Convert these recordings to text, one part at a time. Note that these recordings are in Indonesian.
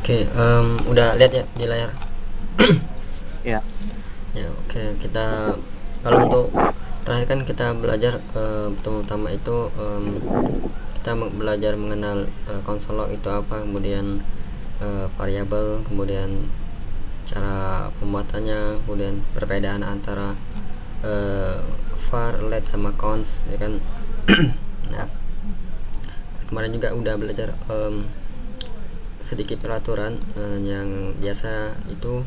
Oke, udah lihat ya di layar? Ya. Ya, oke. Kita kalau untuk terakhir kan kita belajar pertama itu kita belajar mengenal konsol log itu apa, kemudian variabel, kemudian cara pembuatannya, kemudian perbedaan antara var, let sama cons, ya kan? Nah, kemarin juga udah belajar sedikit peraturan yang biasa itu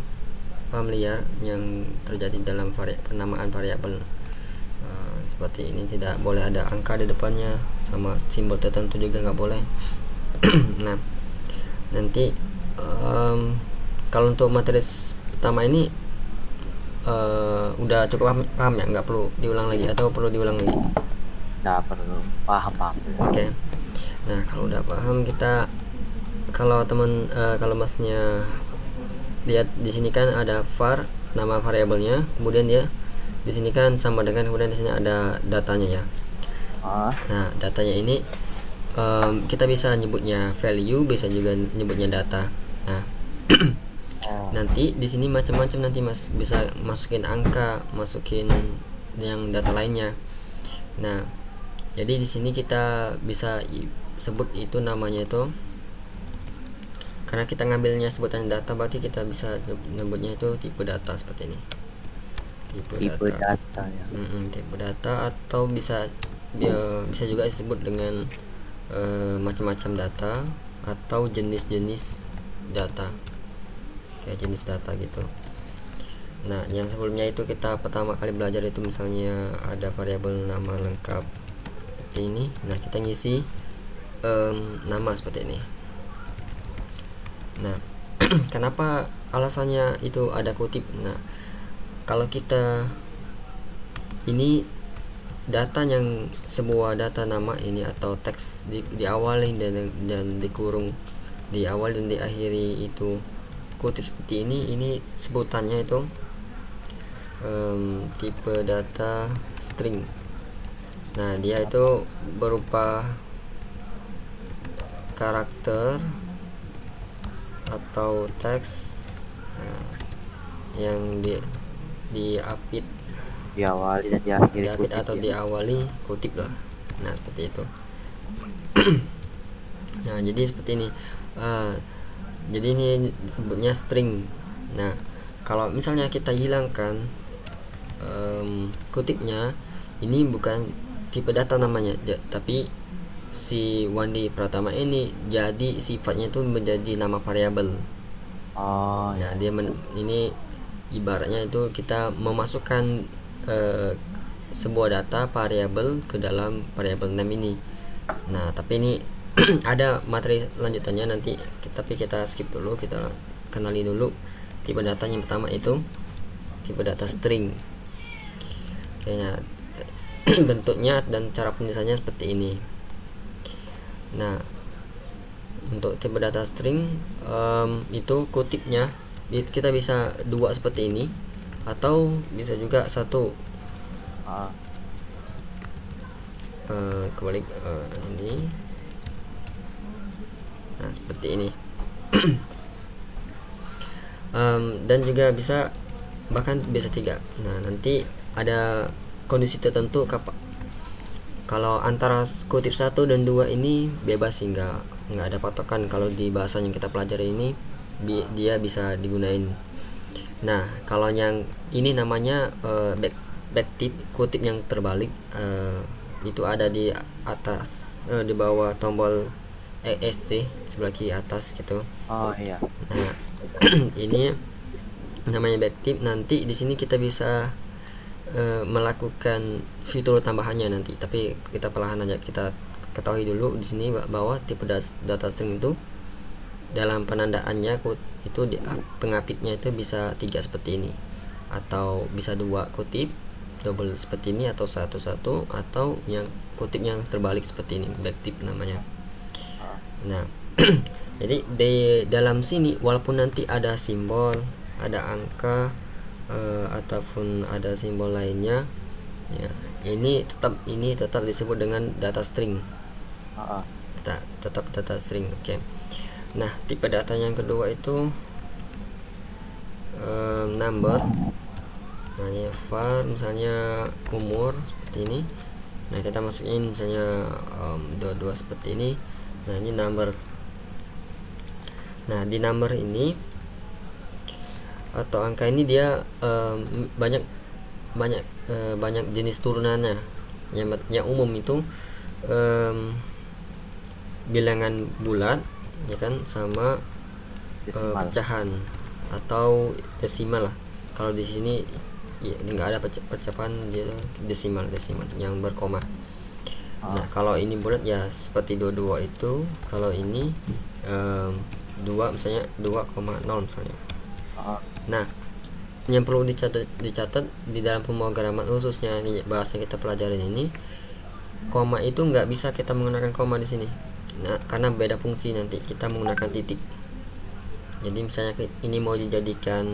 familiar yang terjadi dalam penamaan variabel. Seperti ini, tidak boleh ada angka di depannya, sama simbol tertentu juga nggak boleh. Nah, nanti kalau untuk materi pertama ini udah cukup paham ya, nggak perlu diulang lagi atau perlu diulang lagi? Nggak perlu, paham. Oke. Nah, kalau udah paham, kita kalau kalau masnya lihat di sini kan ada var, nama variabelnya, kemudian dia di sini kan sama dengan, kemudian di sini ada datanya ya. Nah, datanya ini kita bisa nyebutnya value, bisa juga nyebutnya data. Nah, nanti di sini macam-macam, nanti bisa masukin angka, masukin yang data lainnya. Nah, jadi di sini kita bisa sebut itu namanya itu, karena kita ngambilnya sebutan data, berarti kita bisa nyebutnya itu tipe data seperti ini. Tipe data ya. Tipe data, atau bisa juga disebut dengan macam-macam data atau jenis-jenis data, kayak jenis data gitu. Nah, yang sebelumnya itu kita pertama kali belajar itu misalnya ada variabel nama lengkap seperti ini. Nah, kita ngisi nama seperti ini. Nah, kenapa alasannya itu ada kutip? Nah, kalau kita ini data yang sebuah data nama ini atau teks diawali dan dikurung, di awal dan diakhiri itu kutip seperti ini sebutannya itu tipe data string. Nah, dia itu berupa karakter atau teks yang diapit Diawali dan diakhiri diapit kutip atau ya. diawali kutip lah. Nah, seperti itu. Nah, jadi seperti ini. Jadi ini disebutnya string. Nah, kalau misalnya kita hilangkan kutipnya, ini bukan tipe data namanya, tapi si Wandi Pratama ini jadi sifatnya itu menjadi nama variabel. Nah, dia ini ibaratnya itu kita memasukkan sebuah data variabel ke dalam variabel name ini. Nah, tapi ini ada materi lanjutannya nanti, tapi kita skip dulu, kita kenali dulu tipe data yang pertama itu tipe data string. Kayaknya bentuknya dan cara penulisannya seperti ini. Nah, untuk tipe data string itu kutipnya kita bisa dua seperti ini, atau bisa juga satu. Kebalik ini. Nah, seperti ini. Dan juga bisa, bahkan bisa tiga. Nah, nanti ada kondisi tertentu kalau antara kutip 1 dan 2 ini bebas, hingga nggak ada patokan. Kalau di bahasa yang kita pelajari ini dia bisa digunain. Nah, kalau yang ini namanya backtip, kutip yang terbalik, itu ada di atas, di bawah tombol ESC sebelah kiri atas gitu. Iya. Nah, ini namanya backtip. Nanti di sini kita bisa melakukan fitur tambahannya nanti, tapi kita perlahan aja, kita ketahui dulu di sini bahwa tipe data string itu dalam penandaannya itu pengapitnya itu bisa 3 seperti ini, atau bisa 2 kutip double seperti ini, atau satu atau yang kutip yang terbalik seperti ini, backtip namanya. Nah jadi di dalam sini walaupun nanti ada simbol, ada angka, ataupun ada simbol lainnya ya, ini tetap disebut dengan data string. Tetap data string. Oke. Nah, tipe data yang kedua itu number. Nah, ini var misalnya umur seperti ini. Nah, kita masukin misalnya 22 seperti ini. Nah, ini number. Nah, di number ini atau angka ini dia banyak jenis turunannya. Yang umum itu bilangan bulat ya kan, sama pecahan atau desimal lah. Kalau di sini ya nggak ada pecahan, dia desimal yang berkoma. Nah, kalau ini bulat ya seperti 22 itu. Kalau ini 2 misalnya 2,0 misalnya. Nah, yang perlu dicatat di dalam pemrograman khususnya bahasa yang kita pelajarin ini, koma itu nggak bisa kita menggunakan koma di sini. Nah, karena beda fungsi, nanti kita menggunakan titik. Jadi misalnya ini mau dijadikan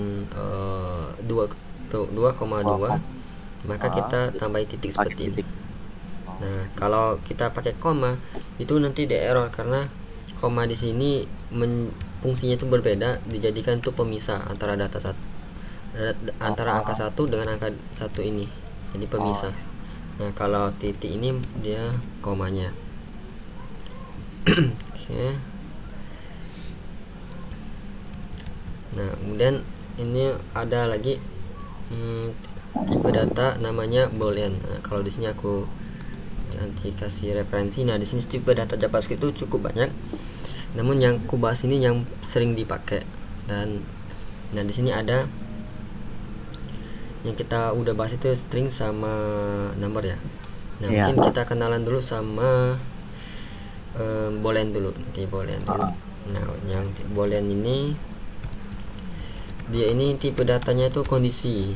2,2, maka kita tambah titik seperti ini. Nah, kalau kita pakai koma itu nanti di error, karena koma di sini fungsinya itu berbeda, dijadikan untuk pemisah antara data antara angka 1 dengan angka 1 ini. Jadi pemisah. Nah, kalau titik ini dia komanya. Oke. Nah, kemudian ini ada lagi tipe data namanya boolean. Nah, kalau di sini aku nanti kasih referensi. Nah, di sini tipe data JavaScript itu cukup banyak. Namun yang aku bahas ini yang sering dipakai. Dan nah, di sini ada yang kita udah bahas itu string sama number ya. Nah, mungkin kita kenalan dulu sama boolean dulu. Nah, yang boolean ini dia ini tipe datanya itu kondisi.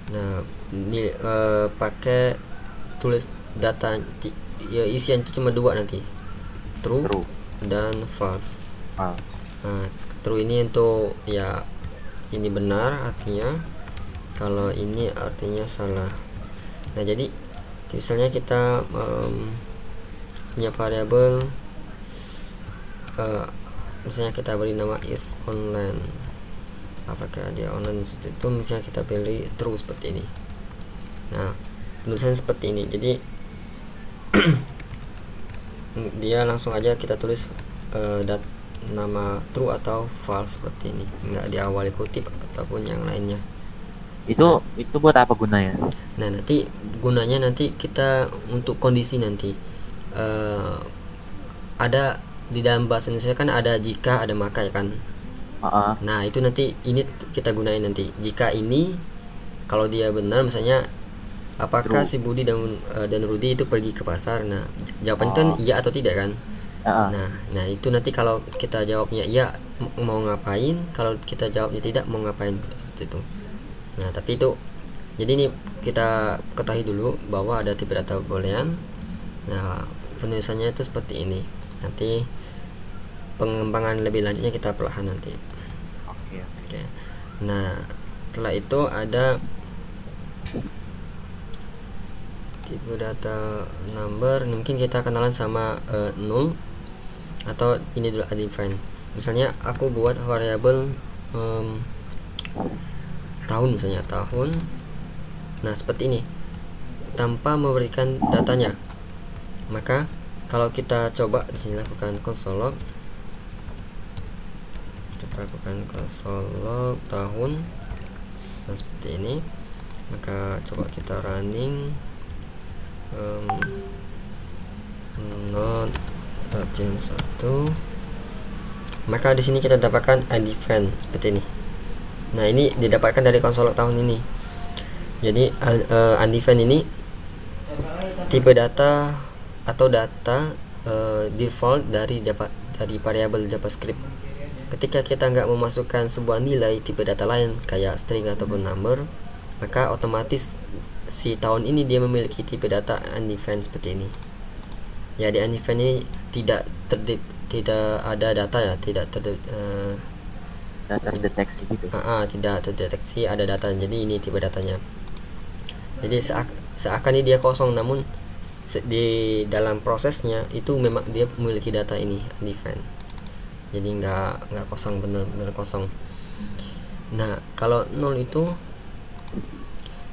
Nah, ini pakai tulis data ya, isian itu cuma 2 nanti, true dan false. Nah, true ini untuk ya ini benar artinya, kalau ini artinya salah. Nah, jadi misalnya kita punya variabel, misalnya kita beri nama is online, apakah dia online, itu misalnya kita pilih true seperti ini. Nah, penulisannya seperti ini. Jadi dia langsung aja kita tulis nama true atau false seperti ini, nggak diawali kutip ataupun yang lainnya. Itu buat apa gunanya? Nah, nanti gunanya nanti kita untuk kondisi nanti ada di dalam bahasa Indonesia kan ada jika, ada maka ya kan. Nah, itu nanti ini kita gunain nanti. Jika ini kalau dia benar, misalnya apakah si Budi dan Rudi itu pergi ke pasar. Nah, jawabannya kan iya atau tidak kan. Nah, itu nanti kalau kita jawabnya iya mau ngapain, kalau kita jawabnya tidak mau ngapain, seperti itu. Nah, tapi itu jadi ini kita ketahui dulu bahwa ada tipe data boolean. Nah, penulisannya itu seperti ini. Nanti pengembangan lebih lanjutnya kita perlahan nanti. Oke. Nah, setelah itu ada tipe data number. Mungkin kita kenalan sama null, atau ini dulu undefined. Misalnya aku buat variabel tahun, misalnya tahun. Nah, seperti ini tanpa memberikan datanya. Maka kalau kita coba di sini lakukan console log, kita lakukan console log tahun. Nah, seperti ini. Maka coba kita running not Gen 1. Maka di sini kita dapatkan undefined seperti ini. Nah, ini didapatkan dari konsol tahun ini. Jadi undefined ini tipe data atau data default dari variabel JavaScript. Ketika kita nggak memasukkan sebuah nilai tipe data lain kayak string ataupun number, maka otomatis si tahun ini dia memiliki tipe data undefined seperti ini. Jadi undefined ini tidak ada data ya, tidak terdeteksi gitu. Tidak terdeteksi ada data. Jadi ini tipe datanya. Jadi seakan dia kosong, namun di dalam prosesnya itu memang dia memiliki data ini undefined. Jadi nggak kosong, bener-bener kosong. Nah, kalau 0 itu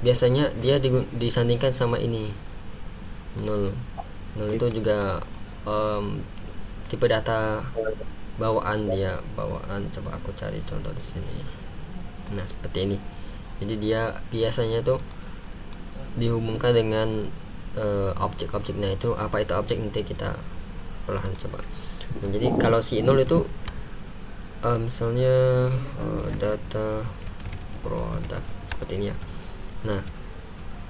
biasanya dia disandingkan sama ini 0 itu juga tipe data bawaan. Coba aku cari contoh di sini. Nah, seperti ini. Jadi dia biasanya tuh dihubungkan dengan objek-objek. Nah, itu apa itu objek, nanti kita perlahan coba. Nah, jadi kalau si 0 itu misalnya data produk seperti ini ya. Nah,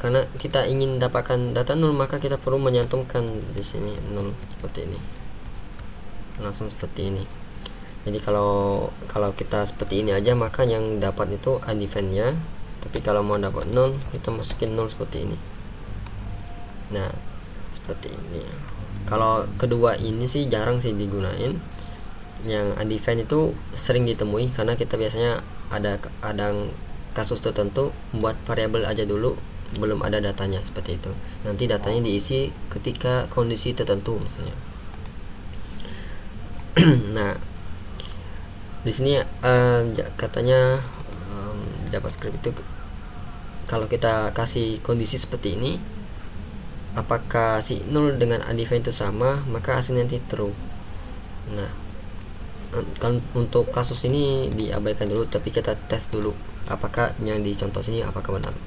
karena kita ingin dapatkan data 0, maka kita perlu menyantumkan di sini 0 seperti ini, langsung seperti ini. Jadi kalau kita seperti ini aja, maka yang dapat itu undefined nya. Tapi kalau mau dapat 0, kita masukin 0 seperti ini. Nah, seperti ini. Kalau kedua ini sih jarang sih digunain. Yang undefined itu sering ditemui karena kita biasanya ada kasus tertentu buat variabel aja dulu, belum ada datanya seperti itu. Nanti datanya diisi ketika kondisi tertentu misalnya. Nah, di sini katanya JavaScript itu kalau kita kasih kondisi seperti ini, apakah si 0 dengan undefined itu sama, maka hasilnya nanti true. Nah, kan untuk kasus ini diabaikan dulu, tapi kita tes dulu apakah yang di contoh sini apakah benar. Nah,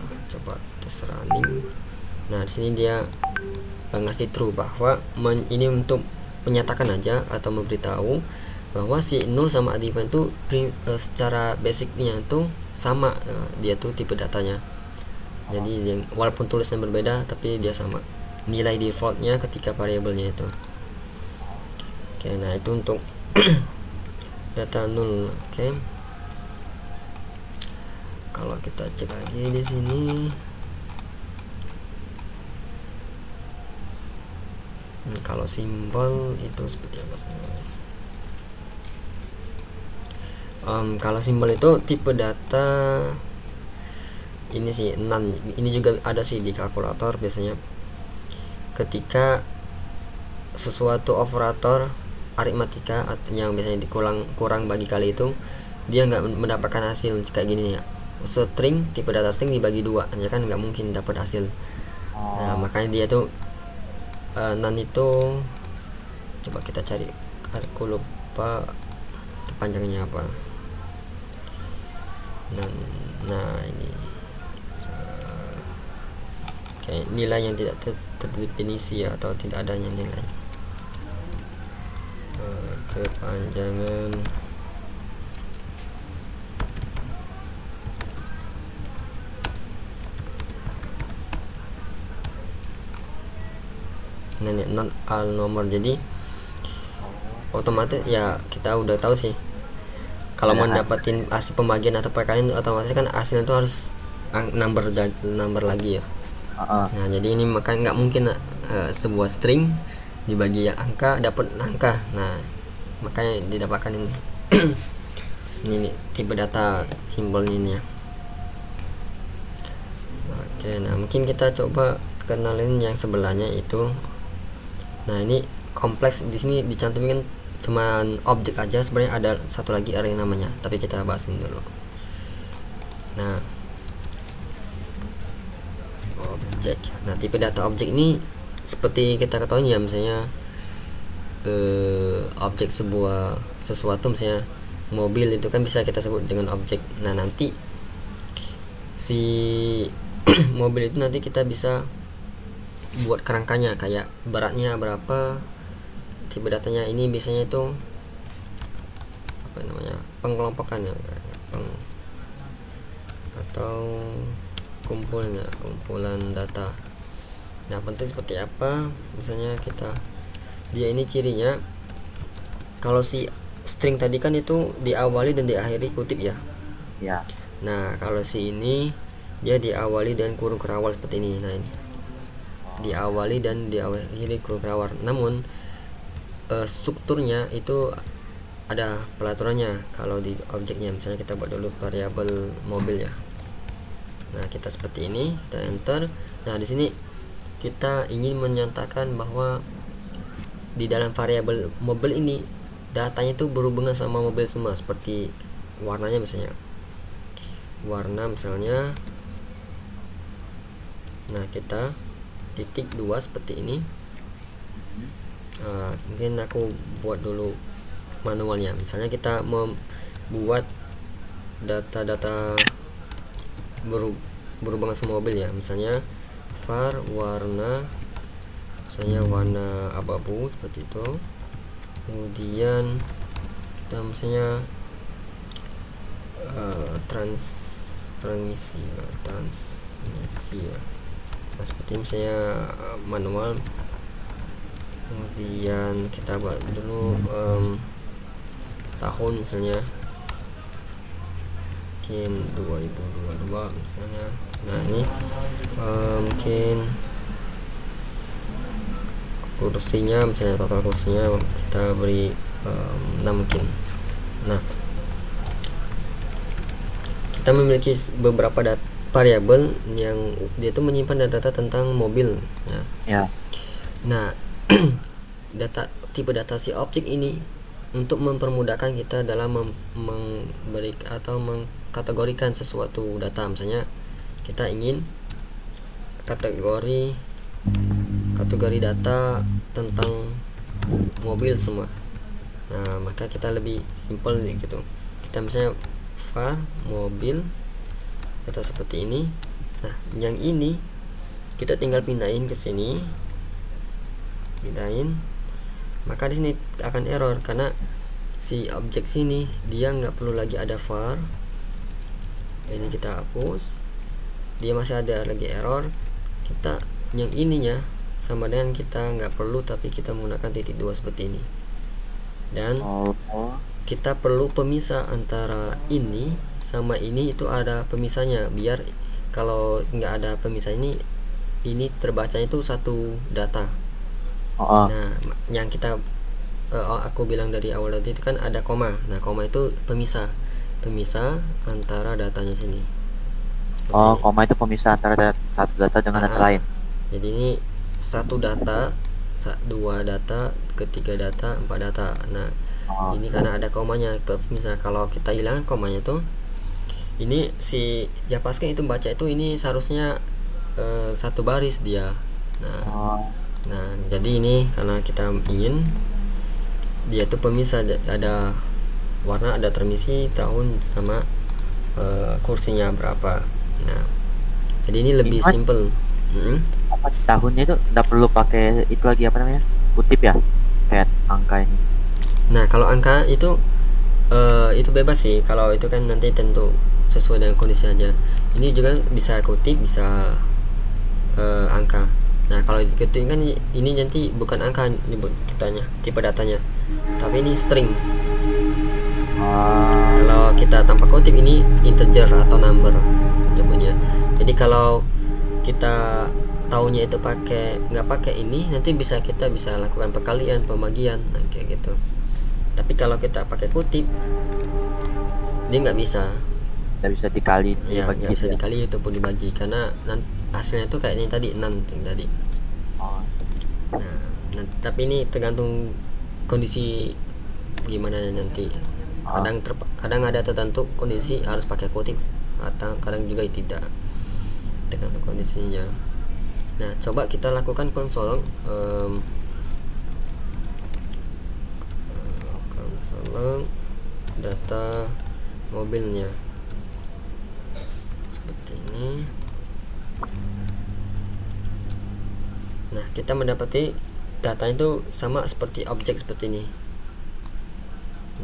kita coba tes running. Nah, di sini dia ngasih true bahwa ini untuk menyatakan aja atau memberitahu bahwa si 0 sama undefined itu secara basicnya itu sama, dia tuh tipe datanya. Jadi walaupun tulisnya berbeda tapi dia sama nilai defaultnya ketika variabelnya itu. Oke, nah itu untuk data 0. Oke. Kalau kita cek lagi di sini, kalau simbol itu seperti apa sih? Kalau simbol itu tipe data ini sih none. Ini juga ada sih di kalkulator biasanya. Ketika sesuatu operator aritmatika yang biasanya kurang bagi kali itu, dia nggak mendapatkan hasil kayak gini ya. String, tipe data string dibagi 2, ya kan nggak mungkin dapat hasil. Nah, makanya dia tuh none itu, coba kita cari, aku lupa panjangnya apa. Nah ini kayak nilai yang tidak terdefinisi atau tidak adanya nilai. Kepanjangan non al nomor. Jadi otomatis ya kita udah tahu sih kalau mau dapatin hasil pembagian atau perkalian, otomatis kan hasilnya itu harus number lagi ya. Nah, jadi ini makanya nggak mungkin sebuah string dibagi yang angka dapat angka. Nah, makanya didapatkan ini. Ini tipe data simbolnya ini ya. Oke, nah mungkin kita coba kenalin yang sebelahnya itu. Nah, ini kompleks, di sini dicantumkan cuman objek aja, sebenarnya ada satu lagi array namanya, tapi kita bahasin dulu. Nah, objek. Nah, tipe data objek ini seperti kita ketahui ya, misalnya objek sesuatu misalnya mobil itu kan bisa kita sebut dengan objek. Nah, nanti si mobil itu nanti kita bisa buat kerangkanya, kayak beratnya berapa, tipe datanya ini biasanya itu apa namanya, pengelompokannya atau kumpulan data. Nah, penting seperti apa? Misalnya dia ini cirinya, kalau si string tadi kan itu diawali dan diakhiri kutip ya. Ya. Nah, kalau si ini dia diawali dan kurung kerawal seperti ini. Nah, ini diawali dan diakhiri kurung kerawal. Namun strukturnya itu ada pelaturannya kalau di objeknya. Misalnya kita buat dulu variabel mobil ya. Nah, kita seperti ini, kita enter. Nah, di sini kita ingin menyatakan bahwa di dalam variabel mobil ini datanya itu berhubungan sama mobil semua, seperti warnanya misalnya. Warna misalnya. Nah, kita titik 2 seperti ini. Mungkin aku buat dulu manualnya. Misalnya kita membuat data-data berhubungan sama mobil ya. Misalnya var warna, misalnya warna abu-abu seperti itu. Kemudian kita misalnya transmisi ya. Nah, seperti misalnya manual. Kemudian kita buat dulu tahun misalnya mungkin 2022 misalnya. Nah, ini mungkin kursinya misalnya, total kursinya kita beri 6 mungkin. Nah, kita memiliki beberapa variabel yang dia itu menyimpan data tentang mobil ya. Nah, tipe data si objek ini untuk mempermudahkan kita dalam memberi atau mengkategorikan sesuatu data. Misalnya kita ingin kategori data tentang mobil semua. Nah, maka kita lebih simpel gitu. Kita misalnya var mobil data seperti ini. Nah, yang ini kita tinggal pindahin ke sini. Maka di sini akan error karena si objek sini dia nggak perlu lagi ada var. Ini kita hapus, dia masih ada lagi error. Kita yang ininya sama dengan kita nggak perlu, tapi kita menggunakan titik 2 seperti ini. Dan kita perlu pemisah antara ini sama ini, itu ada pemisahnya, biar kalau nggak ada pemisah ini terbacanya itu satu data. Nah, yang kita aku bilang dari awal tadi itu kan ada koma. Nah, koma itu pemisah antara datanya sini. Seperti koma itu pemisah antara satu data dengan data lain. Jadi ini satu data, dua data, ketiga data, 4 data. Nah, ini karena ada komanya. Misalnya kalau kita hilang komanya tuh, ini si JavaScript itu baca itu ini seharusnya satu baris dia. Nah, jadi ini karena kita ingin dia tuh pemisah, ada warna, ada transmisi, tahun, sama kursinya berapa. Nah, jadi ini lebih simple. Apa tahunnya itu nggak perlu pakai itu lagi, apa namanya, kutip ya, kayak angka ini. Nah, kalau angka itu bebas sih. Kalau itu kan nanti tentu sesuai dengan kondisi aja. Ini juga bisa kutip, bisa angka. Nah, kalau diketik kan ini nanti bukan angka nyebut kitanya, tipe datanya, tapi ini string. Kalau kita tanpa kutip ini integer atau number nyebutnya. Jadi kalau kita taunya itu nggak pakai ini, nanti kita bisa lakukan perkalian, pembagian, nah, kayak gitu. Tapi kalau kita pakai kutip, dia nggak bisa dikali ya, nggak bisa dikali itu pun dibagi, karena hasilnya itu kayaknya tadi 6 tadi. Nah, tapi ini tergantung kondisi gimana nanti. Kadang ada tertentu kondisi harus pakai kutip, atau kadang juga tidak, tergantung kondisinya. Nah, coba kita lakukan konsol data mobilnya seperti ini. Nah, kita mendapati data itu sama seperti objek seperti ini.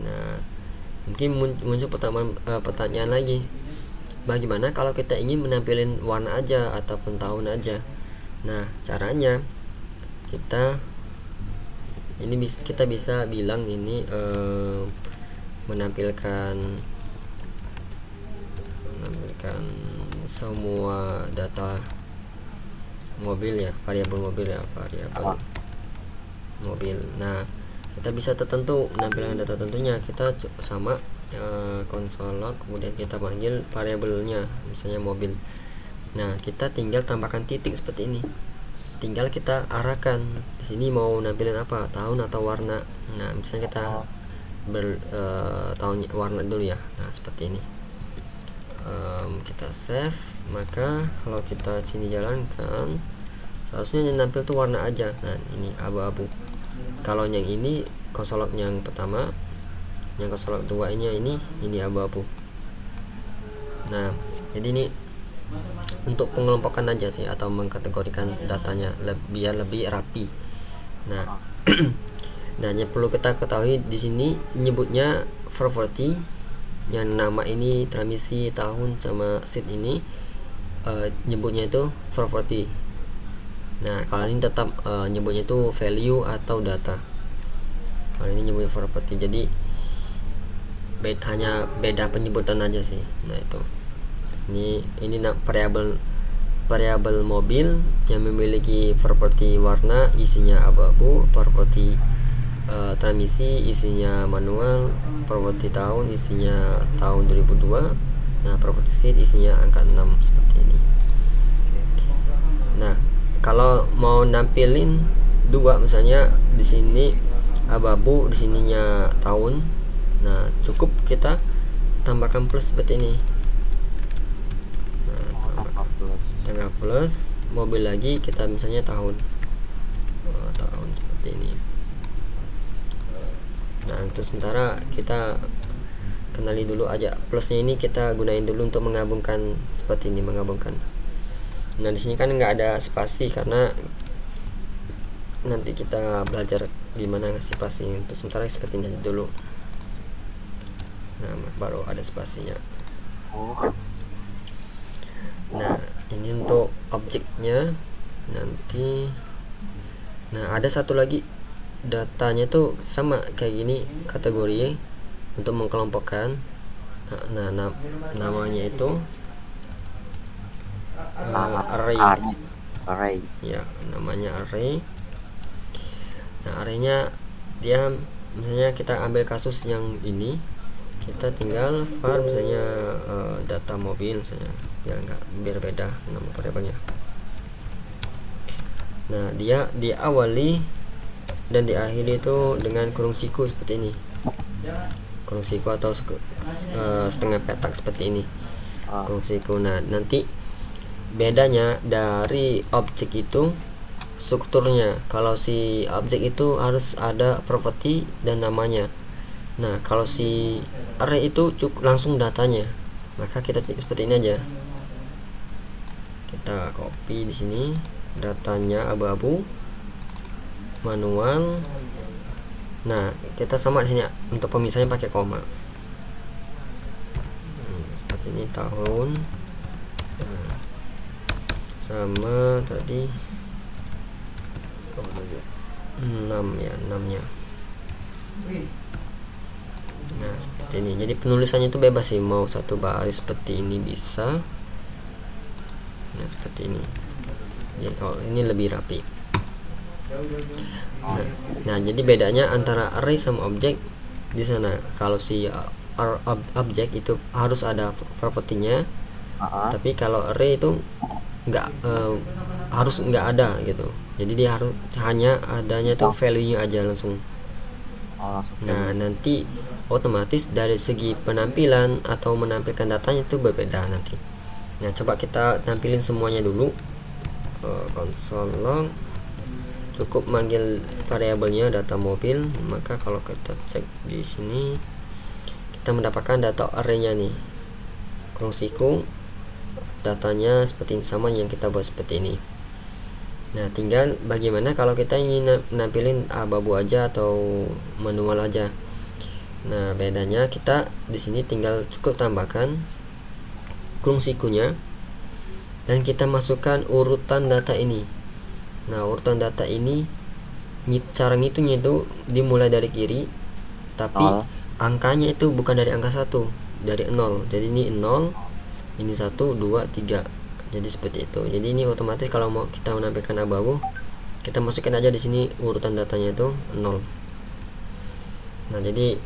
Nah, mungkin muncul pertanyaan lagi, bagaimana kalau kita ingin menampilkan warna aja ataupun tahun aja? Nah, caranya kita bisa bilang ini menampilkan semua data mobil ya, variabel mobil. Nah, kita bisa tertentu penampilan data tentunya, kita sama console log, kemudian kita panggil variabelnya misalnya mobil. Nah, kita tinggal tambahkan titik seperti ini, tinggal kita arahkan di sini mau nampilin apa, tahun atau warna. Nah, misalnya kita tahun warna dulu ya. Nah, seperti ini. Kita save, maka kalau kita sini jalankan seharusnya yang nampil tuh warna aja. Nah, ini abu-abu. Kalau yang ini konsol log yang pertama, yang konsol log 2 ini abu-abu. Nah, jadi ini untuk pengelompokan aja sih, atau mengkategorikan datanya biar lebih rapi. Nah, dan yang perlu kita ketahui di sini nyebutnya property, yang nama ini transmisi, tahun sama seat ini nyebutnya itu property. Nah, kalau ini tetap nyebutnya itu value atau data. Kalau ini nyebutnya property, jadi hanya beda penyebutan aja sih. Nah, itu ini variabel mobil yang memiliki properti warna isinya abu-abu, properti transmisi isinya manual, properti tahun isinya tahun 2002. Nah, properti seat isinya angka 6 seperti ini. Nah, kalau mau nampilin dua, misalnya di sini abu-abu, di sininya tahun. Nah, cukup kita tambahkan plus seperti ini. Tanggal plus, mobil lagi kita misalnya tahun seperti ini. Nah, untuk sementara kita kenali dulu aja plusnya, ini kita gunain dulu untuk menggabungkan seperti ini, menggabungkan. Nah, di sini kan nggak ada spasi karena nanti kita belajar gimana ngasih spasi. Untuk sementara seperti ini aja dulu. Nah, baru ada spasinya. Nah, ini untuk objeknya nanti. Nah, ada satu lagi, datanya tuh sama kayak gini kategori untuk mengkelompokkan. Nah, namanya itu array. Ya, namanya array. Nah, arraynya dia misalnya kita ambil kasus yang ini, kita tinggal var misalnya data mobil misalnya, biar beda nama variabelnya. Nah, dia diawali dan diakhiri itu dengan kurung siku seperti ini, kurung siku atau setengah petak seperti ini, kurung siku. Nah, nanti bedanya dari objek itu strukturnya. Kalau si objek itu harus ada properti dan namanya. Nah, kalau si array itu cukup langsung datanya, maka kita seperti ini aja. Kita copy di sini, datanya abu-abu, manual. Nah, kita sama di sini untuk pemisahnya pakai koma. Seperti ini tahun. Nah, sama tadi 6 ya, 6 nya. Nah, seperti ini. Jadi penulisannya itu bebas sih, mau satu baris seperti ini bisa. Nah, seperti ini. Jadi kalau ini lebih rapi. Nah, jadi bedanya antara array sama objek di sana. Kalau si objek itu harus ada propertinya, tapi kalau array itu harus nggak ada gitu. Jadi dia harus hanya adanya tuh value-nya aja langsung. Nah, nanti otomatis dari segi penampilan atau menampilkan datanya itu berbeda nanti. Nah, coba kita tampilin semuanya dulu. Console log, cukup manggil variabelnya data mobil. Maka kalau kita cek di sini, kita mendapatkan data array-nya nih, kurung siku, datanya seperti sama yang kita buat seperti ini. Nah, tinggal bagaimana kalau kita ingin nampilin abu-abu aja atau manual aja. Nah, bedanya kita di sini tinggal cukup tambahkan kurung sikunya dan kita masukkan urutan data ini. Nah, urutan data ini cara ngitungnya itu dimulai dari kiri, tapi Nol. angkanya itu bukan dari angka 1, dari 0. Jadi ini 0, ini 1, 2, 3. Jadi seperti itu. Jadi ini otomatis kalau mau kita menampilkan abu-abu, kita masukin aja di sini urutan datanya itu 0. Nah, jadi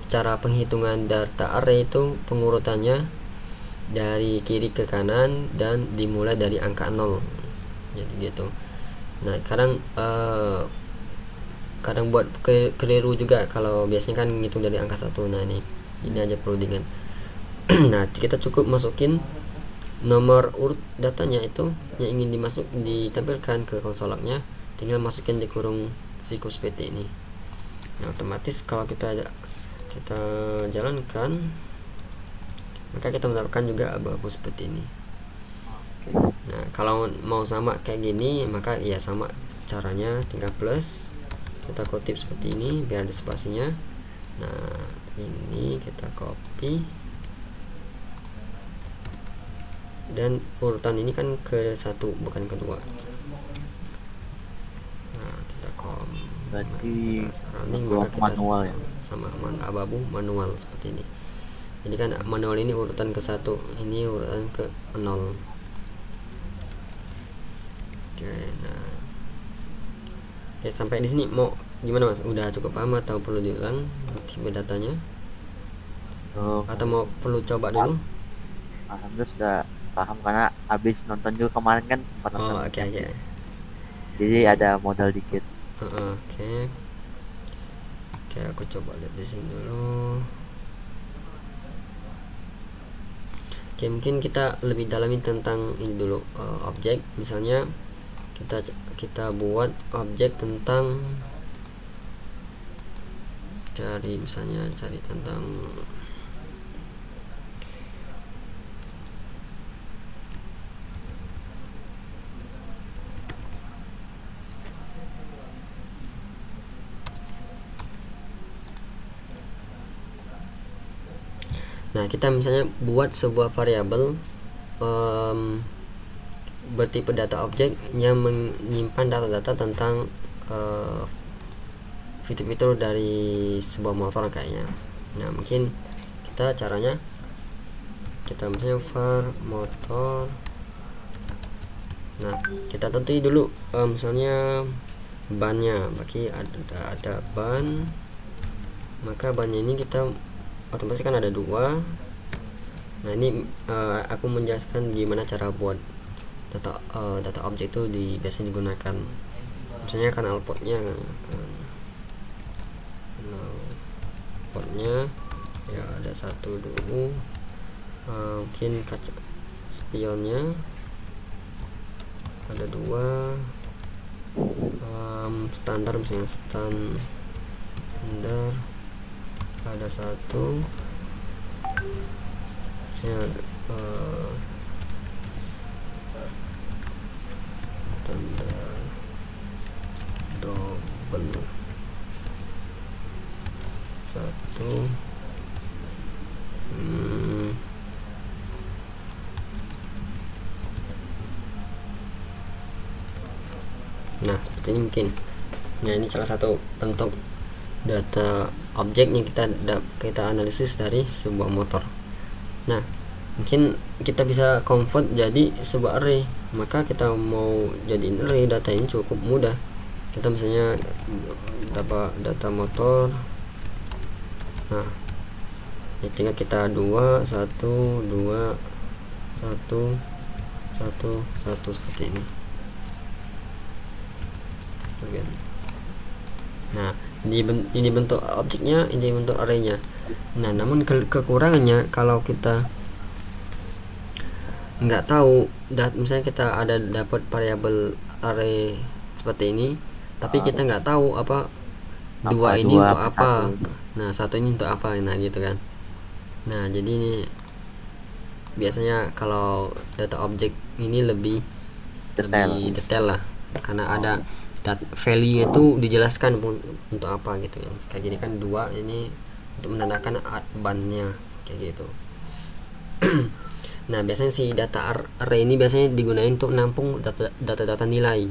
cara penghitungan data array itu pengurutannya dari kiri ke kanan dan dimulai dari angka 0. Jadi gitu. Nah, kadang buat keliru juga kalau biasanya kan ngitung dari angka 1. Nah, ini aja perlu diingat. Nah, kita cukup masukin nomor urut datanya itu yang ingin ditampilkan ke konsolnya, tinggal masukin di kurung siklus PT ini. Nah, otomatis kalau kita jalankan, maka kita mendapatkan juga abu-abu seperti ini. Nah, kalau mau sama kayak gini, maka ya sama caranya, tinggal plus, kita kutip seperti ini biar ada spasinya. Nah, ini kita copy, dan urutan ini kan ke 1 bukan kedua. Nah, kita Berarti running, buat maka kita manual ya. sama abu-abu manual seperti ini. Jadi kan manual ini urutan ke 1, ini urutan ke 0. Oke, nah. Oke, sampai di sini mau gimana Mas? Udah cukup paham atau perlu diulang tipe datanya? Atau mau perlu coba dulu? Alhamdulillah sudah paham karena habis nonton juga kemarin kan sempat nonton. Oh, oke. Jadi ada modal dikit. Oke. Oke, aku coba lihat di sini dulu. Oke, mungkin kita lebih dalami tentang ini dulu, objek. Misalnya kita buat objek tentang cari tentang Nah, kita misalnya buat sebuah variabel bertipe data objek yang menyimpan data-data tentang fitur-fitur dari sebuah motor kayaknya. Nah, mungkin caranya kita misalnya var motor. Nah, kita tentuin dulu misalnya bannya, bagi ada ban, maka bannya ini kita otomatis kan ada 2. Nah, ini aku menjelaskan gimana cara buat data objek itu biasanya digunakan. Misalnya kan outputnya ya ada 1 dulu, mungkin kaca spionnya ada 2, standar misalnya standar ada 1, misalnya standar double 1. Nah, seperti ini mungkin. Nah, ini salah satu bentuk data objek yang kita analisis dari sebuah motor. Nah, mungkin kita bisa convert jadi sebuah array. Maka kita mau jadiin array data ini cukup mudah. Kita misalnya data motor. Nah, ini tinggal kita 2 1 2 1 1 1 seperti ini. Nah, ini bentuk objeknya, ini bentuk arraynya. Nah, namun kekurangannya kalau kita nggak tahu, misalnya kita ada dapat variabel array seperti ini, tapi kita nggak tahu apa 2 ini untuk apa. Nah, 1 ini untuk apa, nah gitu kan. Nah, jadi ini biasanya kalau data objek ini lebih detail lah, karena ada value itu dijelaskan untuk apa gitu ya. Kayak gini kan 2 ini untuk menandakan bannya kayak gitu. Nah, biasanya si data array ini biasanya digunakan untuk nampung data-data nilai.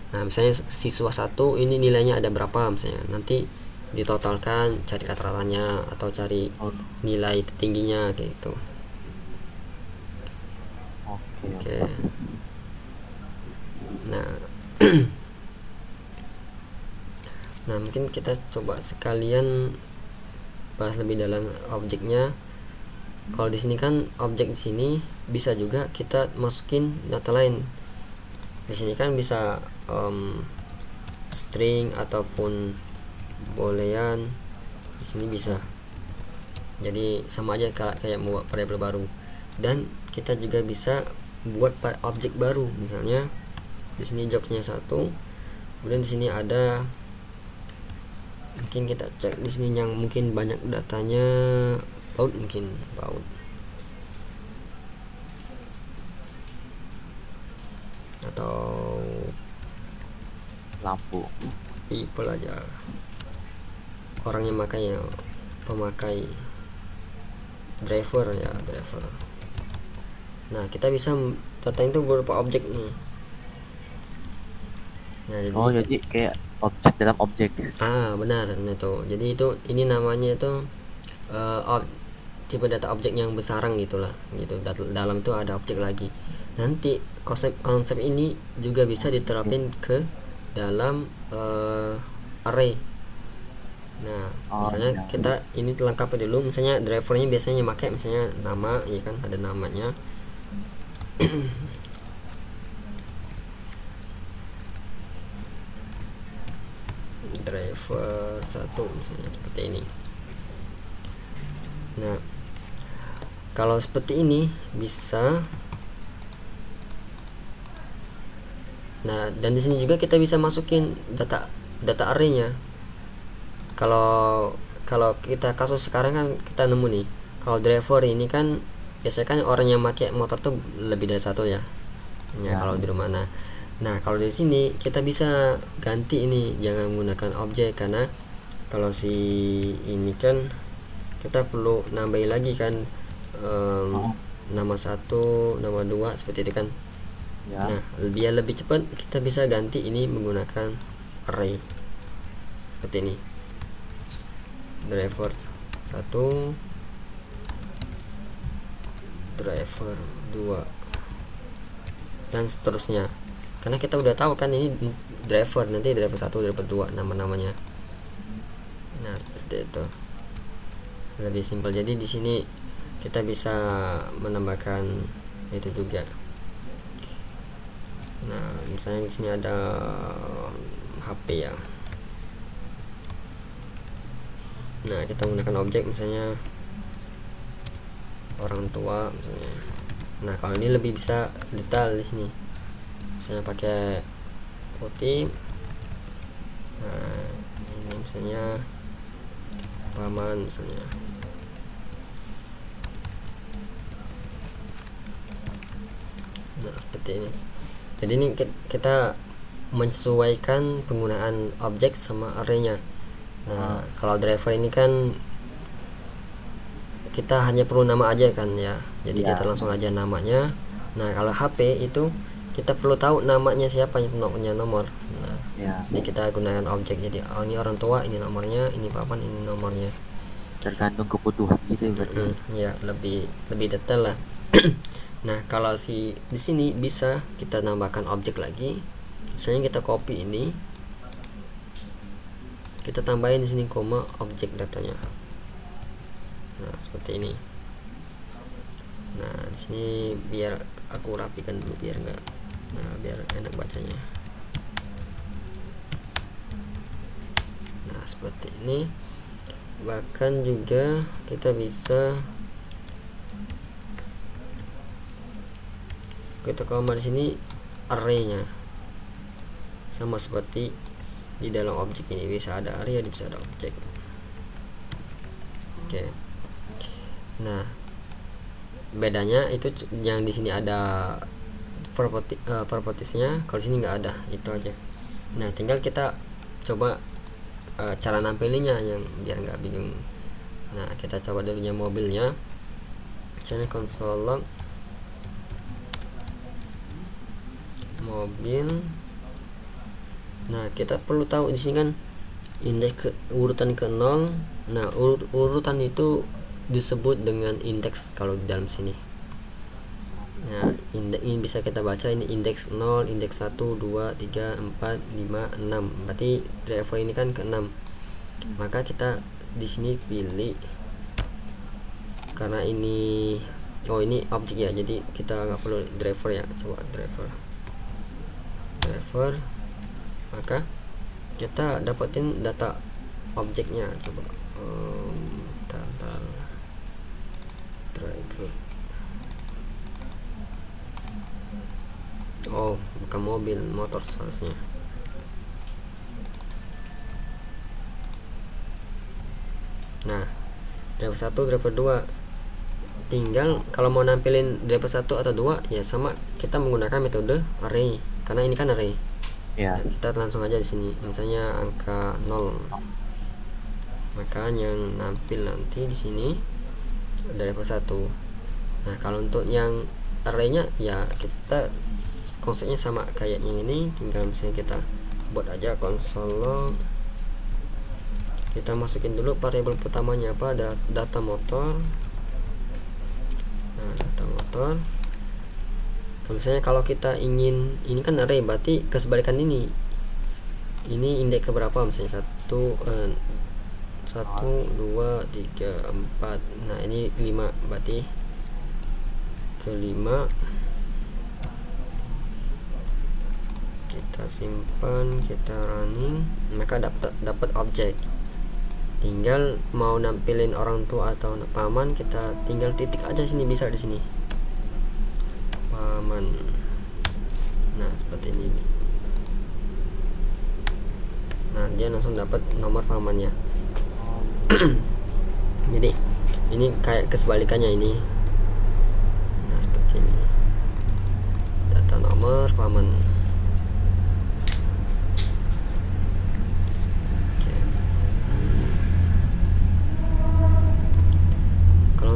Nah misalnya siswa satu ini nilainya ada berapa, misalnya nanti ditotalkan, cari rata-ratanya atau cari Oh, nilai tertingginya kayak gitu. oke, Oke. oke. Nah, nah mungkin kita coba sekalian bahas lebih dalam objeknya. Kalau di sini kan objek di sini bisa juga kita masukin data lain. Di sini kan bisa string ataupun boolean. Di sini bisa. Jadi sama aja kayak membuat variabel baru. Dan kita juga bisa buat objek baru. Misalnya di sini jobsnya 1, kemudian di sini ada, mungkin kita cek di sini yang mungkin banyak datanya, paut, mungkin paut atau Lampu. people aja, orang yang makanya pemakai, driver ya, driver. Nah kita bisa data itu berupa objek nih. Nah jadi Oh, jadi kayak objek dalam objek. benar, nah itu jadi ini namanya itu tipe data objek yang bersarang gitulah gitu. Dalam itu ada objek lagi. Nanti konsep ini juga bisa diterapin ke dalam array. Nah Oh, misalnya iya. kita ini lengkapnya dulu, misalnya drivernya biasanya pakai misalnya nama, ya kan, ada namanya. Driver 1 misalnya seperti ini. Nah kalau seperti ini bisa. Nah dan di sini juga kita bisa masukin data arraynya. Kalau kalau kita kasus sekarang kan kita nemu nih, kalau driver ini kan biasanya kan orang yang pakai motor tuh lebih dari satu ya. Ya, Ya. kalau di rumah. Nah kalau di sini kita bisa ganti ini, jangan menggunakan objek, karena kalau si ini kan kita perlu nambahin lagi kan, Oh, nama 1, nama 2 seperti itu kan. ya. Nah biar lebih cepat kita bisa ganti ini menggunakan array seperti ini. Driver 1, driver 2, dan seterusnya, karena kita udah tahu kan ini driver, nanti driver 1, driver 2 nama-namanya. Nah seperti itu, lebih simpel. Jadi di sini kita bisa menambahkan itu juga. Nah misalnya di sini ada HP ya. Nah kita menggunakan objek misalnya orang tua misalnya. Nah kalau ini lebih bisa detail di sini, misalnya pakai putih. Nah ini misalnya paman misalnya. Nah seperti ini. Jadi ini kita menyesuaikan penggunaan objek sama arraynya. Nah kalau driver ini kan kita hanya perlu nama aja kan ya, jadi Ya. kita langsung aja namanya. Nah kalau HP itu kita perlu tahu namanya siapa yang punya nomor. Nah Ya. jadi kita gunakan objek, jadi ini orang tua, ini nomornya, ini papan, ini nomornya. Tergantung kebutuhan gitu berarti. Ya lebih detail lah. Nah kalau di sini bisa kita tambahkan objek lagi, misalnya kita copy ini, kita tambahin di sini koma objek datanya. Nah seperti ini. Nah di sini biar aku rapikan dulu biar enggak, biar enak bacanya. Nah seperti ini. Bahkan juga kita bisa kita koma di sini arraynya, sama seperti di dalam objek ini, bisa ada array, bisa ada objek. Oke. Nah bedanya itu yang di sini ada propertiesnya, kalau di sini nggak ada, itu aja. Nah tinggal kita coba cara nampilinnya yang biar nggak bingung. Nah kita coba dulunya mobilnya, misalnya console log mobil. Nah, kita perlu tahu di sini kan indeks urutan ke 0. Nah, urutan itu disebut dengan indeks kalau di dalam sini. Nah, indeks ini bisa kita baca ini indeks 0, indeks 1, 2, 3, 4, 5, 6. Berarti driver ini kan ke 6. Maka kita di sini pilih, karena ini ini objek ya, jadi kita nggak perlu driver ya. Coba driver, maka kita dapetin data objeknya. Coba driver. Bukan mobil, motor seharusnya. Nah, driver 1, driver 2. Tinggal kalau mau nampilin driver 1 atau 2 ya sama, kita menggunakan metode array, karena ini kan array. Ya. Nah, kita langsung aja di sini misalnya angka 0. Maka yang nampil nanti di sini driver 1. Nah, kalau untuk yang arraynya ya kita konsepnya sama kayak yang ini, tinggal misalnya kita buat aja konsol log. Kita masukin dulu variabel pertamanya apa, data motor. Nah, data motor. Misalnya kalau kita ingin, ini kan array, berarti kesebalikan ini indeks ke berapa, misalnya 1, 2, 3, 4. Nah, ini 5, berarti ke 5. Kita simpan, kita running, maka dapat objek. Tinggal mau nampilin orang tua atau paman, kita tinggal titik aja sini, bisa di sini paman. Nah, seperti ini. Nah, dia langsung dapat nomor pamannya. Jadi ini kayak kesebalikannya ini. Nah, seperti ini, data nomor paman.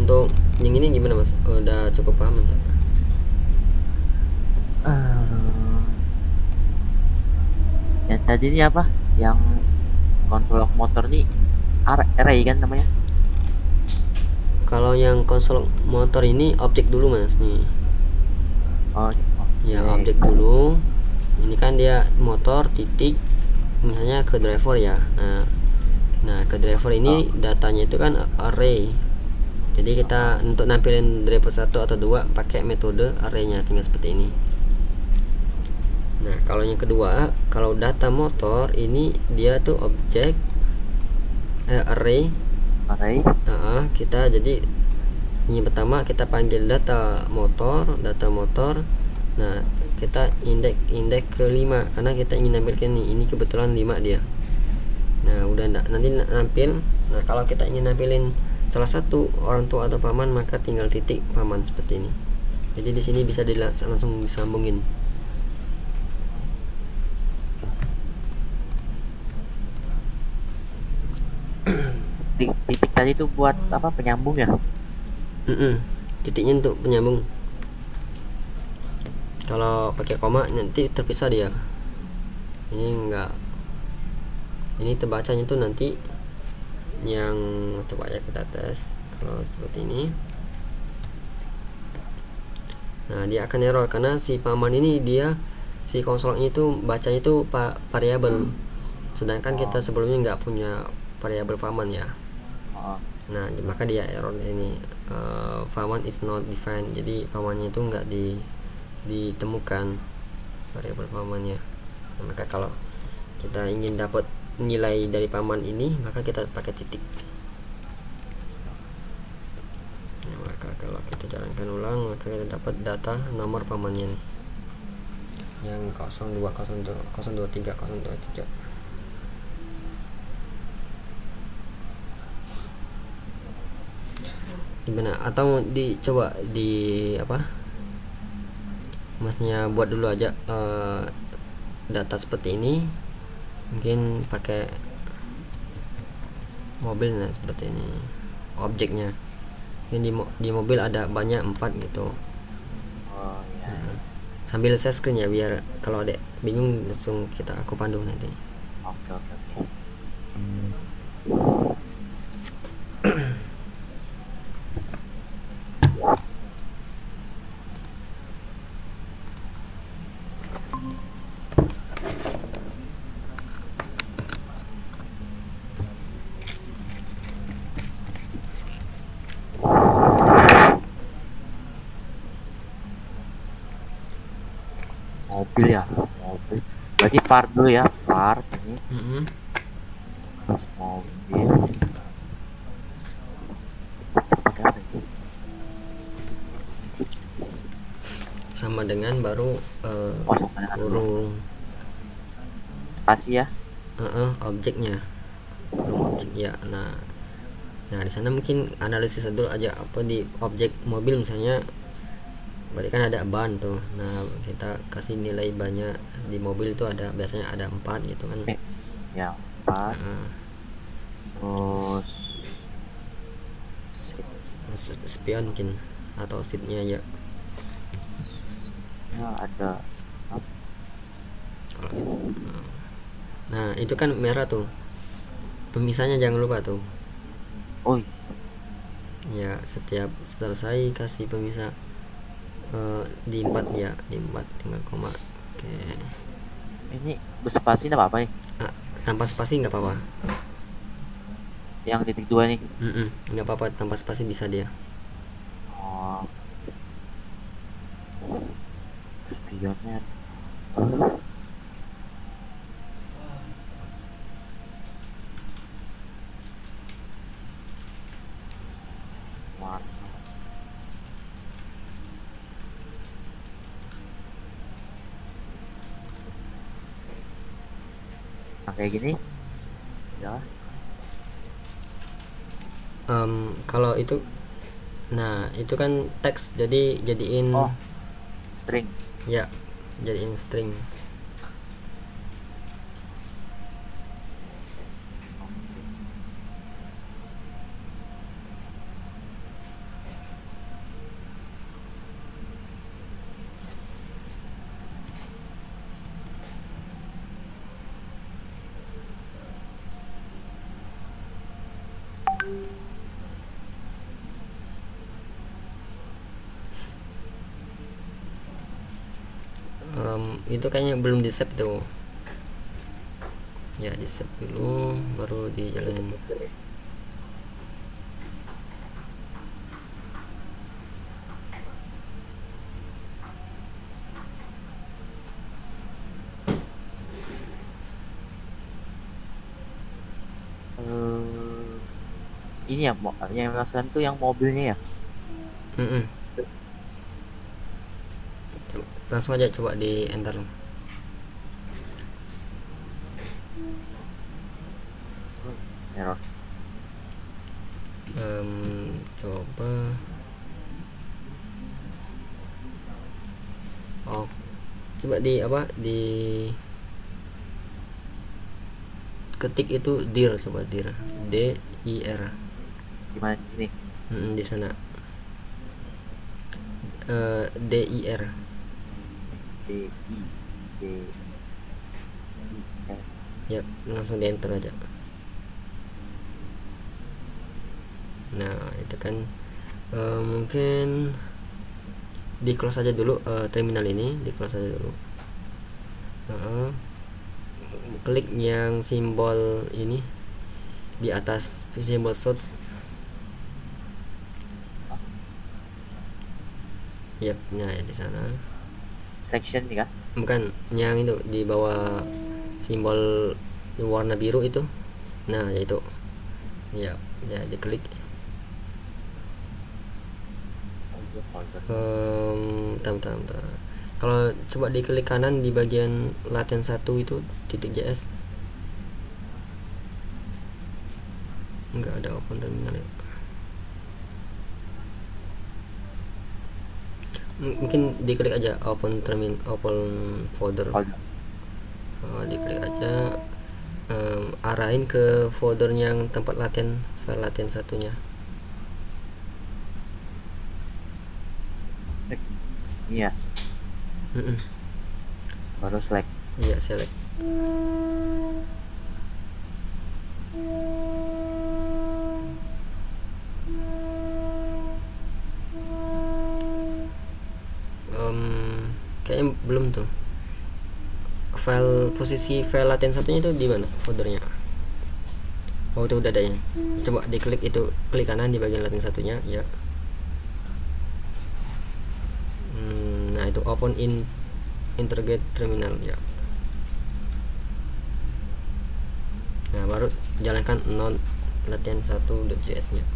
Untuk yang ini gimana Mas? Udah cukup paham ya? Yang tadi ini apa? Yang konsol motor nih array kan namanya? Kalau yang konsol motor ini objek dulu Mas nih. Ya, objek dulu. Ini kan dia motor titik, misalnya ke driver ya. Nah ke driver ini datanya itu kan array. Jadi kita untuk nampilin driver 1 atau 2 pakai metode array-nya, tinggal seperti ini. Nah, kalau yang kedua, kalau data motor ini dia tuh objek array. Kita jadi ini pertama kita panggil data motor. Nah, kita indeks ke 5 karena kita ingin nampilkan ini kebetulan 5 dia. Nah, udah nanti nampil. Nah, kalau kita ingin nampilin salah satu orang tua atau paman, maka tinggal titik paman seperti ini. Jadi di sini bisa langsung disambungin. Titik tadi itu buat apa, penyambung ya? Titiknya untuk penyambung. Kalau pakai koma nanti terpisah dia. Ini enggak. Ini terbacanya tuh nanti yang, coba ya kita tes. Kalau seperti ini, nah dia akan error karena si paman ini dia si konsolnya itu bacanya itu variabel, sedangkan kita sebelumnya nggak punya variabel paman ya. Nah, maka dia error di sini, paman is not defined. Jadi pamannya itu nggak ditemukan variabel pamannya. Nah, maka kalau kita ingin dapat nilai dari paman ini, maka kita pakai titik. Nah, maka kalau kita jalankan ulang, maka kita dapat data nomor pamannya nih, yang 02, 023, 023. Gimana? Atau dicoba di apa? Masnya buat dulu aja data seperti ini, mungkin pakai mobil. Nah, seperti ini objeknya. Ini di mobil ada banyak 4 gitu. sambil share screen ya, biar kalau ada bingung langsung aku pandu nanti. Oke, oke, oke. Mobil ya, mobil. Berarti var dulu ya, var ini. Terus mobil. Pakai apa ini? Sama dengan baru Oh, sama dengan dulu. kurung Spasi ya. objeknya, kurung objek ya. Nah di sana mungkin analisis dulu aja apa di objek mobil misalnya, berarti kan ada ban tuh. Nah kita kasih nilai banyak di mobil itu, ada biasanya ada 4 gitu kan. Ya, 4. Nah, Terus spion mungkin atau seatnya ya. ya ada Kalau itu, nah itu kan merah tuh, pemisahnya jangan lupa tuh. oh Ya setiap selesai kasih pemisah di 4 ya, di 4 tinggal koma. Oke. ini berspasi enggak apa-apa nih. Tanpa spasi nggak apa-apa. Yang titik 2 nih. Nggak apa-apa, tanpa spasi bisa dia. Oh, spionnya. Warna. Nah, kayak gini ya. Kalau itu, nah itu kan teks, jadi jadiin String. ya, jadiin string. Itu kayaknya belum di save tuh ya, di save dulu baru dijalanin. Ini ya, yang masukkan tuh yang mobilnya ya. Langsung aja coba di enter. Error. Coba coba di apa, di ketik itu dir, coba dir, D I R. Gimana di sini? Di sana D I R. D I D I R. Ya, langsung di enter aja. Nah itu kan mungkin di close aja dulu, terminal ini di close aja dulu. Klik yang simbol ini di atas simbol search. Yap, nah ya di sana. Section nih kan? Bukan, yang itu di bawah simbol warna biru itu. Nah, ya itu. Ya, diklik. Bentar. Kalau coba diklik kanan di bagian laten 1 itu titik .js. Enggak ada open terminal ya. Mungkin diklik aja open terminal, open folder. Diklik aja, arahin ke foldernya yang tempat laten, file laten satunya. Iya. Mm-mm. baru select. Iya, select. Kayaknya belum tuh. Posisi file laten satunya itu di mana foldernya? Oh, itu udah ada ya. Coba diklik itu, klik kanan di bagian laten satunya ya. Nah, itu open in integrate terminal ya. Nah, baru jalankan non latihan 1.js nya.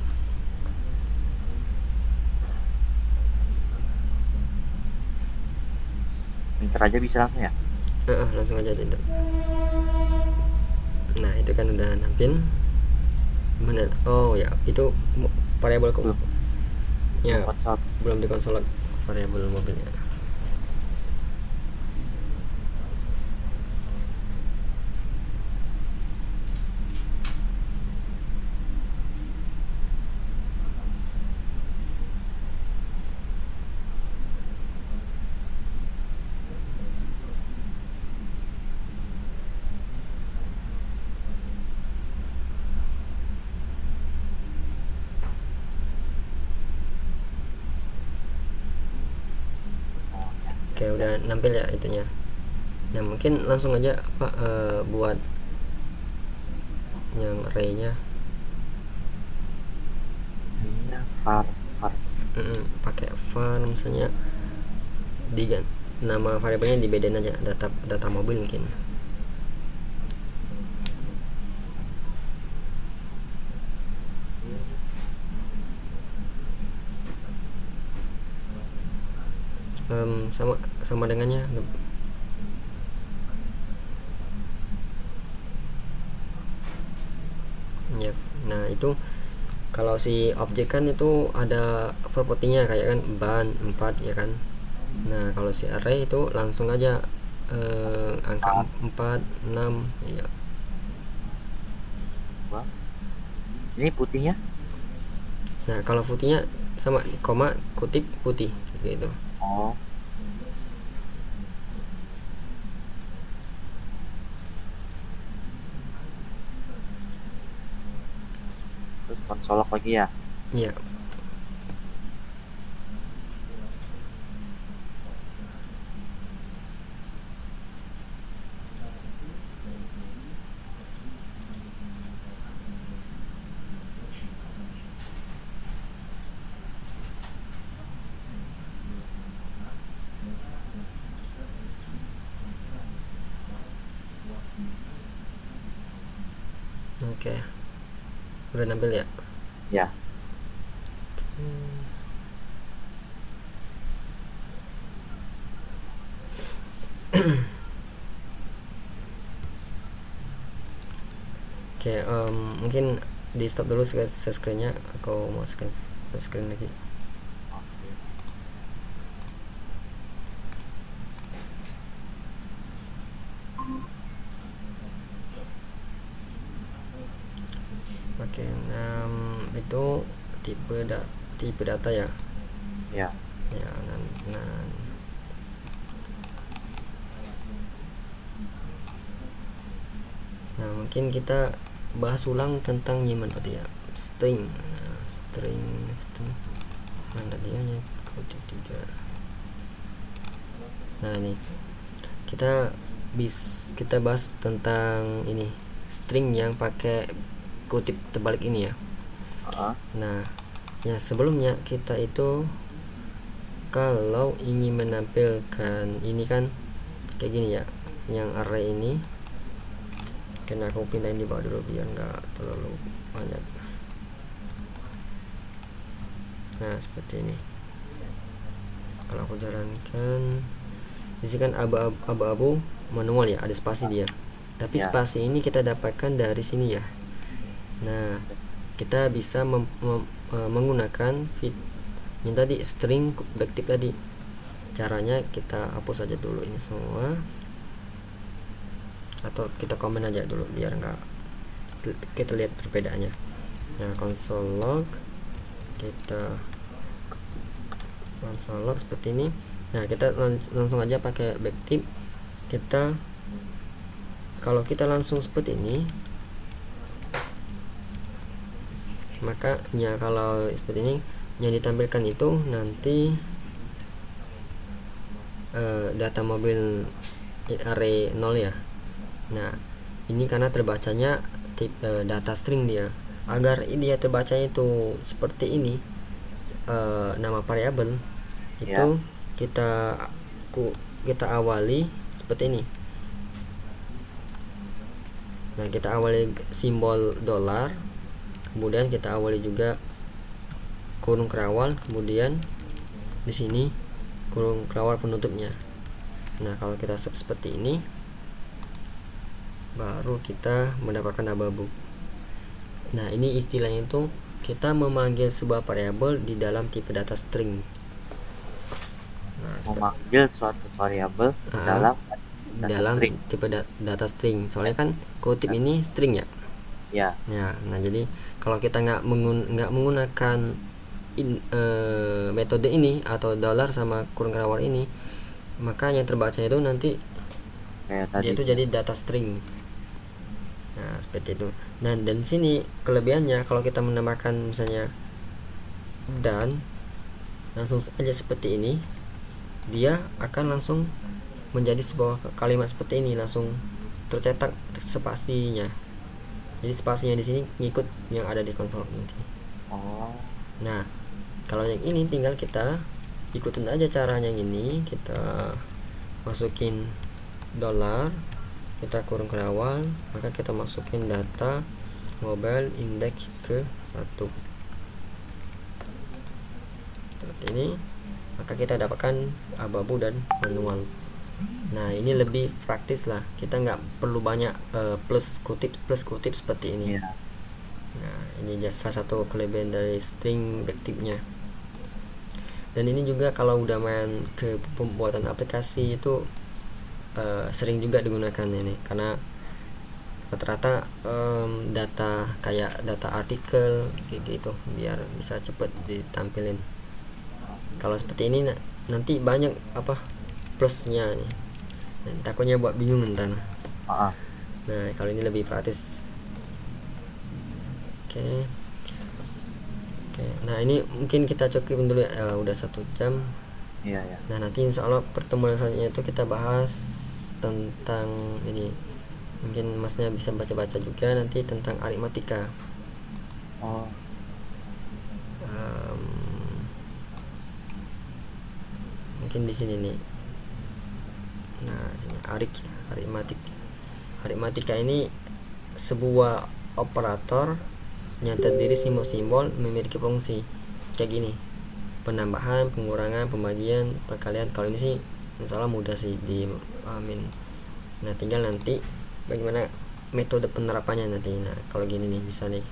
Enter aja bisa langsung ya. Langsung aja enter. Nah, itu kan udah nampil. Mana? Oh ya, itu variabel kok. Belum Ya, konsol. belum dikonsol variabel mobilnya. Oh ya. Oke, udah nampil ya itunya. Nah, mungkin langsung aja apa buat yang array-nya. Ini var var. Pakai var misalnya, nama variabelnya dibedain aja, data mobil mungkin. Sama sama dengannya. Ya, nah itu kalau si objek kan itu ada propertinya kayak kan ban 4 ya kan. Nah, kalau si array itu langsung aja angka 4 6 ya. Wah. Ini putihnya. Nah, kalau putihnya sama koma kutip putih gitu. Oh. Terus konsol lagi ya. Iya. Oke. Udah nampil ya? Ya. Oke, mungkin di stop dulu share screen-nya. Aku mau share screen lagi. Oke. Oke, itu tipe data ya. Ya. Ya, nah, mungkin kita bahas ulang tentang nyiman tadi ya. String. Nah, string mana dia nya kutip 3. Nah, ini kita bahas tentang ini string yang pakai kutip terbalik ini ya. Nah, ya sebelumnya kita itu kalau ingin menampilkan ini kan kayak gini ya, yang array ini. Karena aku pindahin di bawah dulu biar nggak terlalu banyak. Nah, seperti ini. Kalau aku jalankan, di sini kan abu-abu manual ya, ada spasi dia. Tapi Ya. spasi ini kita dapatkan dari sini ya. Nah, kita bisa menggunakan yang tadi string backtick tadi. Caranya kita hapus aja dulu ini semua, atau kita komen aja dulu biar nggak kita lihat perbedaannya. Nah, console log seperti ini. Nah, kita langsung aja pakai backtip. Kita kalau kita langsung seperti ini, maka ya kalau seperti ini yang ditampilkan itu nanti data mobil array 0 ya. Nah, ini karena terbacanya data string dia. Agar dia terbacanya itu seperti ini, nama variabel itu kita awali seperti ini. Nah, kita awali simbol dolar, kemudian kita awali juga kurung kerawal, kemudian di sini kurung kerawal penutupnya. Nah, kalau kita save seperti ini, baru kita mendapatkan abu-abu. Nah, ini istilahnya itu kita memanggil sebuah variabel di dalam tipe data string. Nah, memanggil suatu variabel dalam string. Tipe data string. Soalnya kan kutip ini string ya. Ya. Nah, jadi kalau kita nggak menggunakan metode ini atau dollar sama kurung kerawal ini, maka yang terbaca itu nanti dia itu jadi data string. Nah, seperti itu. Nah, dan sini kelebihannya kalau kita menambahkan misalnya dan langsung aja seperti ini, dia akan langsung menjadi sebuah kalimat seperti ini, langsung tercetak spasinya. Jadi spasinya di sini ngikut yang ada di konsol nanti. Nah, kalau yang ini tinggal kita ikutin aja caranya yang ini. Kita masukin dolar, kita kurung kerawal, maka kita masukin data mobile index ke 1 seperti ini, maka kita dapatkan abu-abu dan manual. Nah, ini lebih praktis lah, kita nggak perlu banyak plus kutip seperti ini. Nah, ini salah satu kelebihan dari string backtipnya. Dan ini juga kalau udah main ke pembuatan aplikasi itu sering juga digunakan ini, karena rata-rata data kayak data artikel kayak gitu biar bisa cepet ditampilin. Kalau seperti ini nanti banyak plusnya nih, dan takutnya buat bingung ntar. Nah, kalau ini lebih praktis. Oke. Nah, ini mungkin kita cukupin dulu ya, udah 1 jam. Nah, nanti insya Allah pertemuan selanjutnya itu kita bahas tentang ini, mungkin masnya bisa baca-baca juga nanti tentang aritmatika. Mungkin di sini nih. Nah, sini aritmatika ini sebuah operator yang terdiri simbol-simbol memiliki fungsi kayak gini: penambahan, pengurangan, pembagian, perkalian. Kalau ini sih insyaallah mudah sih dipahamin. Nah, tinggal nanti bagaimana metode penerapannya nanti. Nah, kalau gini nih bisa nih.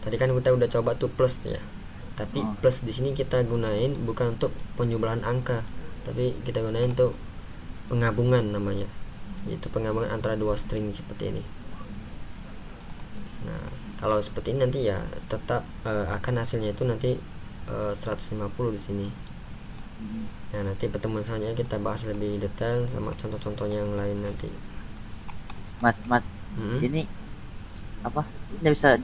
Tadi kan kita udah coba tuh plus ya. Tapi plus di sini kita gunain bukan untuk penjumlahan angka, tapi kita gunain untuk penggabungan namanya. Yaitu penggabungan antara dua string seperti ini. Nah, kalau seperti ini nanti ya tetap akan hasilnya itu nanti 150 di sini. Nah, nanti pertemuan selanjutnya kita bahas lebih detail sama contoh-contoh yang lain nanti. Mas, ini apa? Dia bisa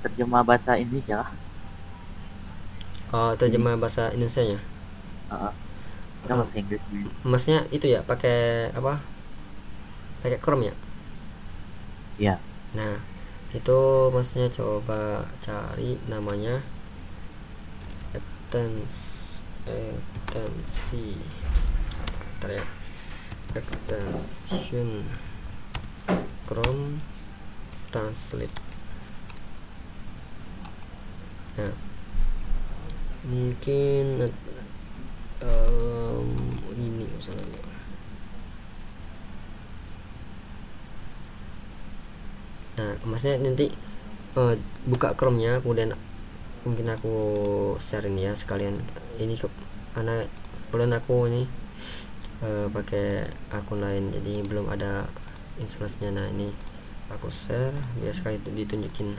terjemah bahasa Indonesia? Terjemah bahasa Indonesia nya? Kita bahasa Inggris nih. Masnya itu ya pakai apa? Pakai Chrome ya? Iya. Nah, itu masnya coba cari namanya ekstensi extension Chrome Translate. Nah, mungkin ini misalnya. Nah, masnya nanti buka Chrome-nya, kemudian mungkin aku share ini ya sekalian ini karena kebetulan aku ini pakai akun lain, jadi belum ada instalasinya. Nah, ini aku share biar sekali itu ditunjukin.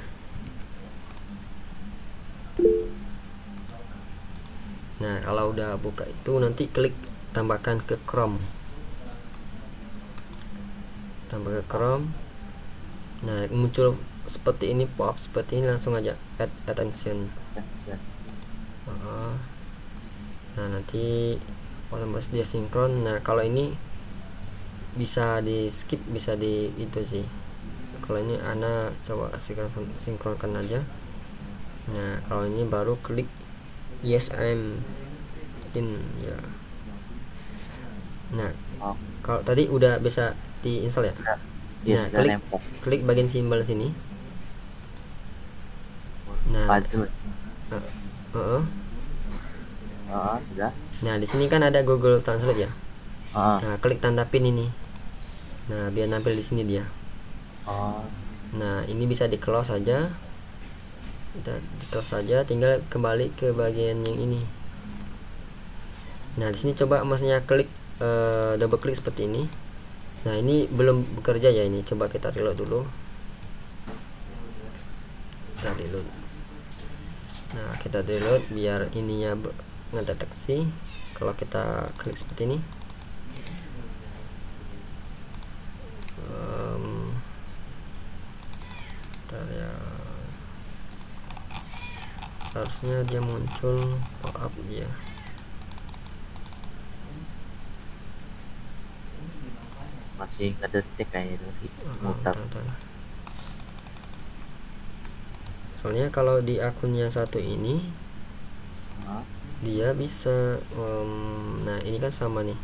Nah kalau udah buka itu nanti klik tambahkan ke Chrome, tambah ke Chrome. Nah muncul seperti ini, pop up seperti ini, langsung aja add attention. Nah nanti otomatis dia sinkron. Nah kalau ini bisa di skip, bisa di itu sih. Kalau ini Ana coba sinkronkan aja. Nah kalau ini baru klik yes I'm in ya. Nah kalau tadi udah bisa diinstal ya. Iya, Nah klik bagian simbol sini. Nah sudah. Nah di sini kan ada Google Translate ya. Nah klik tanda pin ini. Nah biar nampil di sini dia. Nah ini bisa di close saja. Kita di close saja, tinggal kembali ke bagian yang ini. Nah di sini coba masnya klik double klik seperti ini. Nah ini belum bekerja ya, ini coba kita reload dulu. Kita reload. Nah kita reload biar ininya ngedeteksi kalau kita klik seperti ini. Bentar ya, seharusnya dia muncul pop up dia. Masih ngedetek kayaknya itu sih, mutar. Soalnya kalau di akun yang satu ini dia bisa nah ini kan sama nih.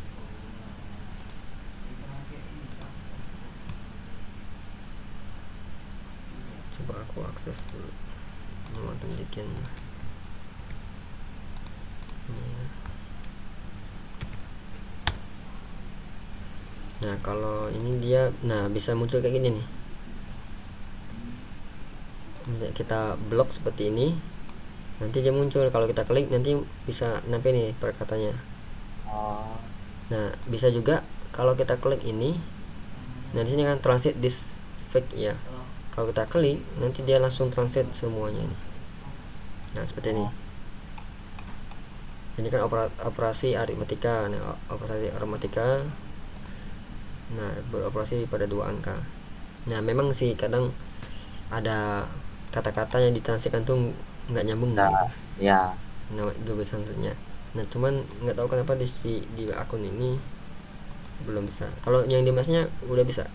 Coba aku akses dulu, mau tunjukin ini ya. Nah kalau ini dia, nah bisa muncul kayak gini nih. Kita blok seperti ini, nanti dia muncul. Kalau kita klik nanti bisa nampil nih perkataannya. Nah bisa juga kalau kita klik ini, nah di sini kan translate this fake ya. Kalau kita klik nanti dia langsung translate semuanya nih. Nah seperti ini. Ini kan operasi aritmatika. Nah operasi aritmatika, nah beroperasi pada 2 angka. Nah memang sih kadang ada kata-kata yang ditranslasikan tuh nggak nyambung gitu. Ya. Nah itu biasanya. Nah cuman nggak tahu kenapa di akun ini belum bisa. Kalau yang di masnya udah bisa.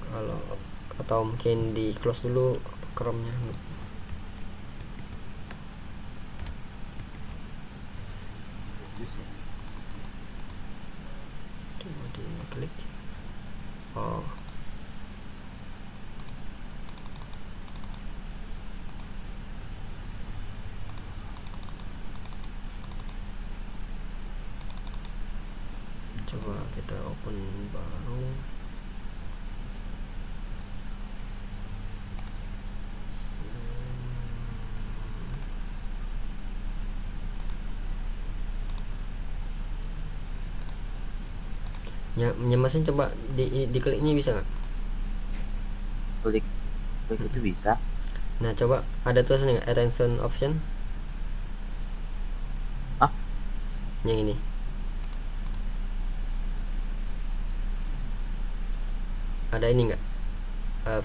Kalau atau mungkin di close dulu Chrome-nya. Coba di klik. Coba kita open baru. Nyemasnya coba diklik ini bisa nggak? Klik itu bisa. Nah coba ada tulisannya nggak, attention option? Yang ini. Ada ini nggak,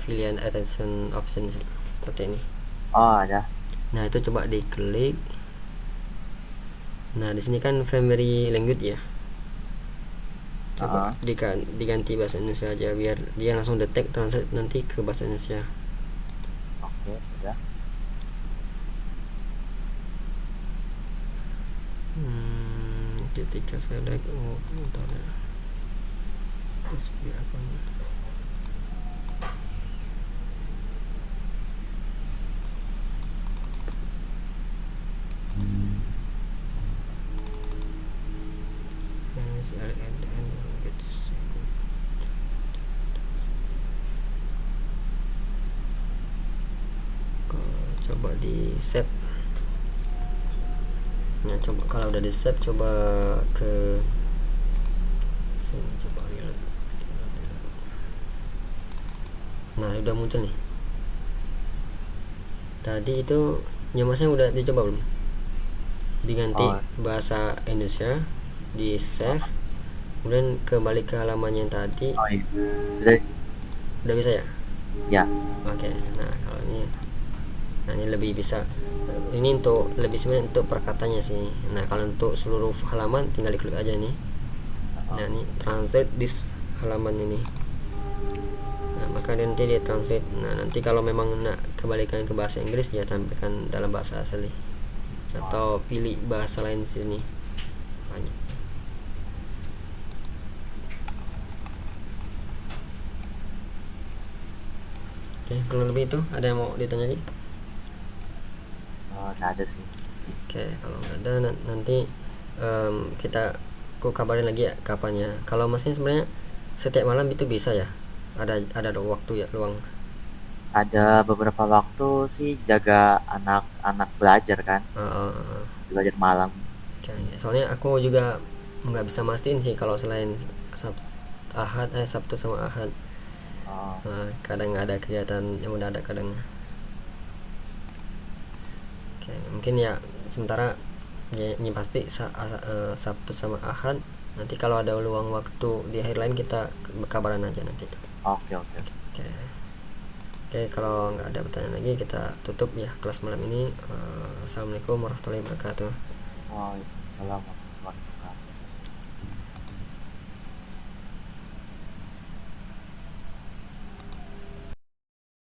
pilihan attention option seperti ini? Ada. Nah itu coba diklik. Nah di sini kan family language ya. Coba diganti bahasa Indonesia aja biar dia langsung detect translate nanti ke bahasa Indonesia. Oke, sudah. Ketika select bentar ya. apa nih? Coba di save. Nah coba kalau udah di save, coba ke sini, coba reload. Nah udah muncul nih. Tadi itu nyemasnya udah dicoba belum? diganti Oh. bahasa Indonesia, di save, kemudian kembali ke halaman yang tadi. Oh iya. Sudah. Udah bisa ya? Ya. Oke, nah kalau ini, nah ini lebih bisa, ini untuk lebih sebenarnya untuk perkatanya sih. Nah kalau untuk seluruh halaman tinggal diklik aja nih. Nah ini translate this halaman ini. Nah maka nanti dia translate. Nah nanti kalau memang nak kebalikan ke bahasa Inggris, dia tampilkan dalam bahasa asli, atau pilih bahasa lain sini banyak. Oke, kurang lebih itu. Ada yang mau ditanya lagi? Oh, nggak ada sih. Oke, kalau nggak ada nanti kita ku kabarin lagi ya kapannya. Kalau masnya sebenarnya setiap malam itu bisa ya? Ada waktu ya luang. Ada beberapa waktu sih jaga anak-anak belajar kan, belajar malam. Oke, soalnya aku juga nggak bisa mastiin sih kalau selain Sabtu sama Ahad. Oh, Kadang ada kegiatan yang udah ada kadang. Oke, mungkin ya sementara ya, ini pasti Sabtu sama Ahad. Nanti kalau ada luang waktu di akhir lain kita kabaran aja nanti. oke oke. Oke. Oke, kalau nggak ada pertanyaan lagi kita tutup ya kelas malam ini. Assalamualaikum warahmatullahi wabarakatuh. Waalaikumsalam warahmatullahi wabarakatuh.